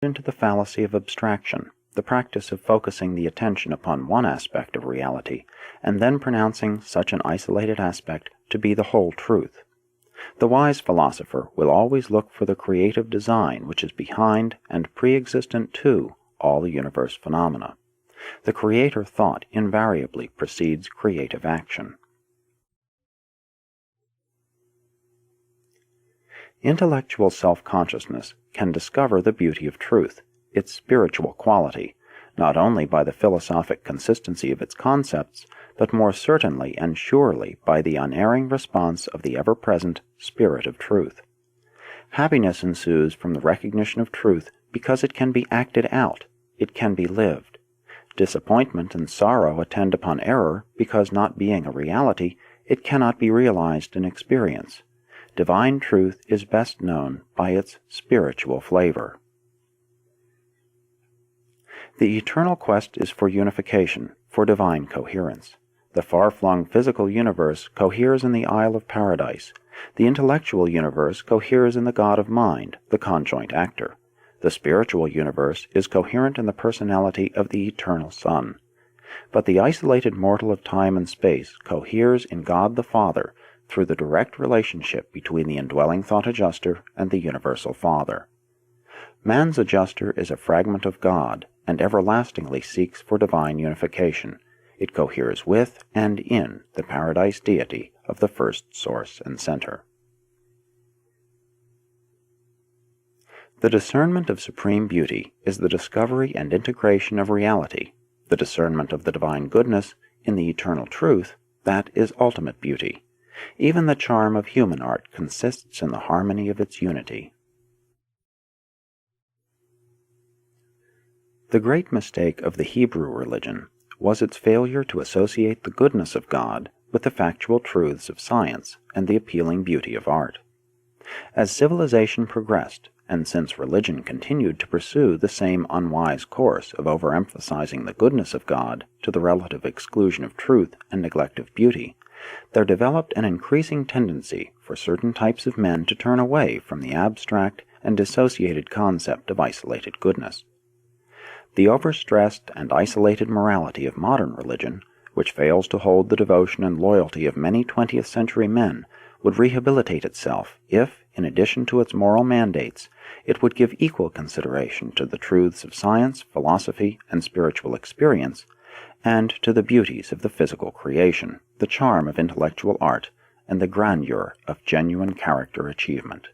into the fallacy of abstraction, the practice of focusing the attention upon one aspect of reality, and then pronouncing such an isolated aspect to be the whole truth. The wise philosopher will always look for the creative design which is behind and pre-existent to all the universe phenomena. The creator thought invariably precedes creative action. Intellectual self-consciousness can discover the beauty of truth, its spiritual quality, not only by the philosophic consistency of its concepts, but more certainly and surely by the unerring response of the ever-present Spirit of Truth. Happiness ensues from the recognition of truth because it can be acted out, it can be lived. Disappointment and sorrow attend upon error because, not being a reality, it cannot be realized in experience. Divine truth is best known by its spiritual flavor. The eternal quest is for unification, for divine coherence. The far-flung physical universe coheres in the Isle of Paradise. The intellectual universe coheres in the God of Mind, the conjoint actor. The spiritual universe is coherent in the personality of the Eternal Son. But the isolated mortal of time and space coheres in God the Father through the direct relationship between the indwelling thought adjuster and the universal Father. Man's adjuster is a fragment of God, and everlastingly seeks for divine unification. It coheres with and in the paradise deity of the first source and center. The discernment of supreme beauty is the discovery and integration of reality. The discernment of the divine goodness in the eternal truth, that is ultimate beauty. Even the charm of human art consists in the harmony of its unity. The great mistake of the Hebrew religion was its failure to associate the goodness of God with the factual truths of science and the appealing beauty of art. As civilization progressed, and since religion continued to pursue the same unwise course of overemphasizing the goodness of God to the relative exclusion of truth and neglect of beauty, there developed an increasing tendency for certain types of men to turn away from the abstract and dissociated concept of isolated goodness. The overstressed and isolated morality of modern religion, which fails to hold the devotion and loyalty of many 20th century men, would rehabilitate itself if, in addition to its moral mandates, it would give equal consideration to the truths of science, philosophy, and spiritual experience, and to the beauties of the physical creation, the charm of intellectual art, and the grandeur of genuine character achievement.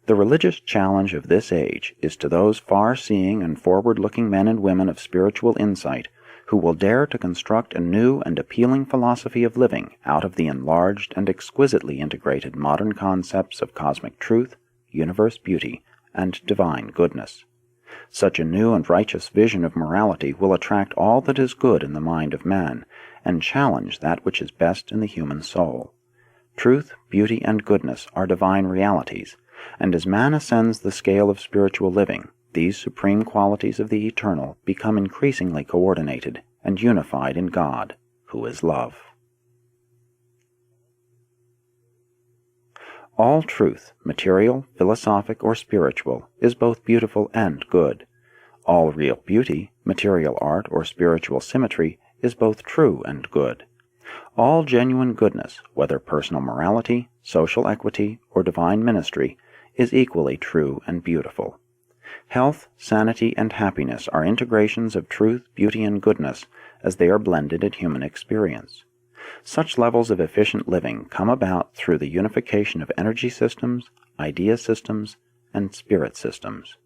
The religious challenge of this age is to those far-seeing and forward-looking men and women of spiritual insight who will dare to construct a new and appealing philosophy of living out of the enlarged and exquisitely integrated modern concepts of cosmic truth, universe beauty, and divine goodness. Such a new and righteous vision of morality will attract all that is good in the mind of man, and challenge that which is best in the human soul. Truth, beauty, and goodness are divine realities, and as man ascends the scale of spiritual living, these supreme qualities of the eternal become increasingly coordinated and unified in God, who is love. All truth, material, philosophic, or spiritual, is both beautiful and good. All real beauty, material art, or spiritual symmetry, is both true and good. All genuine goodness, whether personal morality, social equity, or divine ministry, is equally true and beautiful. Health, sanity, and happiness are integrations of truth, beauty, and goodness as they are blended in human experience. Such levels of efficient living come about through the unification of energy systems, idea systems, and spirit systems.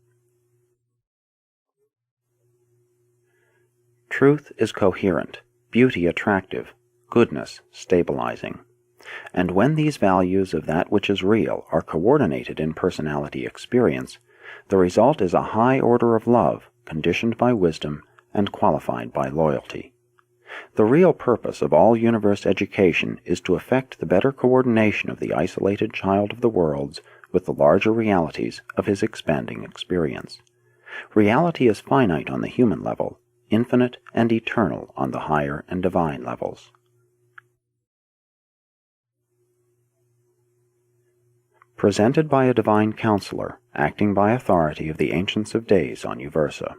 Truth is coherent, beauty attractive, goodness stabilizing. And when these values of that which is real are coordinated in personality experience, the result is a high order of love, conditioned by wisdom and qualified by loyalty. The real purpose of all universe education is to effect the better coordination of the isolated child of the worlds with the larger realities of his expanding experience. Reality is finite on the human level, infinite and eternal on the higher and divine levels. presented by a divine counselor, acting by authority of the Ancients of Days on Uversa.